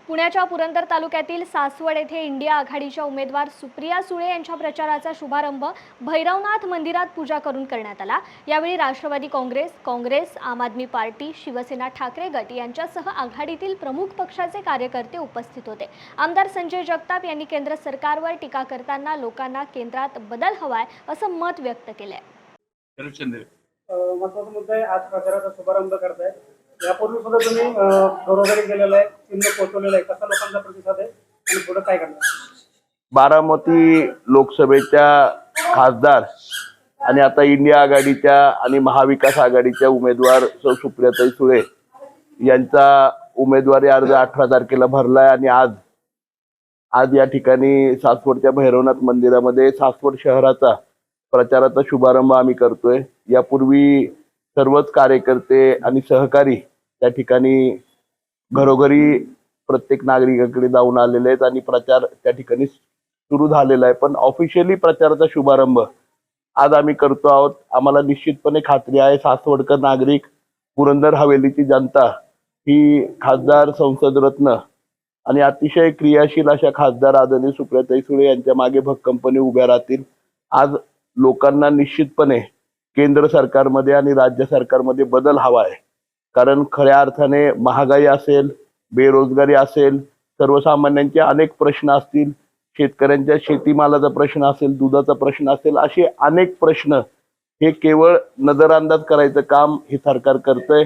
पुण्याच्या पुरंदर तालुक्यातील सासवड येथे इंडिया आघाडीच्या उमेदवार सुप्रिया सुळे यांच्या प्रचाराचा शुभारंभ भैरवनाथ मंदिरात पूजा करून करण्यात आला। यावेळी राष्ट्रवादी काँग्रेस, आम आदमी पार्टी, शिवसेना ठाकरे गट यांच्यासह आघाडीतील प्रमुख पक्षाचे कार्यकर्ते उपस्थित होते। आमदार संजय जगताप यांनी केंद्र सरकारवर टीका करताना लोकांना केंद्रात बदल हवाय असं मत व्यक्त केलंय। महत्त्वाचा मुद्दा आहे, आज प्रचाराचा शुभारंभ करताय। यापूर्वी सुद्धा तुम्ही घरोघरी गेलेला आहे, चिन्ह पोहोचवलेलं आहे, कसा लोकांचा प्रतिसाद आहे आणि पुढे काय करणार? बारामती लोकसभेच्या खासदार आणि आता इंडिया आघाडीच्या आणि महाविकास आघाडीच्या उमेदवार सौ सुप्रियाताई सुळे यांचा उमेदवारी अर्ज 18 तारखेला भरलाय आणि आज या ठिकाणी सासवडच्या भैरवनाथ मंदिरामध्ये सासवड शहराचा प्रचाराचा शुभारंभ आम्ही करतोय। यापूर्वी सर्वच कार्यकर्ते आणि सहकारी त्या ठिकाणी घरोघरी प्रत्येक नागरिकाकडे जाऊन आलेले आहेत आणि प्रचार त्या ठिकाणी सुरू झालेला आहे। पण ऑफिशियली प्रचाराचा शुभारंभ आज आम्ही करतो आहोत। आम्हाला निश्चितपणे खात्री आहे, सासवडकर नागरिक, पुरंदर हवेलीची जनता ही खासदार, संसद रत्न आणि अतिशय क्रियाशील अशा खासदार आदरणीय सुप्रियाताई सुळे यांच्या मागे भक्कमपणे उभ्या राहतील। आज लोकांना निश्चितपणे केंद्र सरकारमध्ये आणि राज्य सरकारमध्ये बदल हवा आहे, कारण खऱ्या अर्थाने महागाई असेल, बेरोजगारी असेल, सर्वसामान्यांचे अनेक प्रश्न असतील, शेतकऱ्यांच्या शेतीमालाचा प्रश्न असेल, दुधाचा प्रश्न असेल, असे अनेक प्रश्न हे केवळ नजरअंदाज करायचं काम हे सरकार करतंय।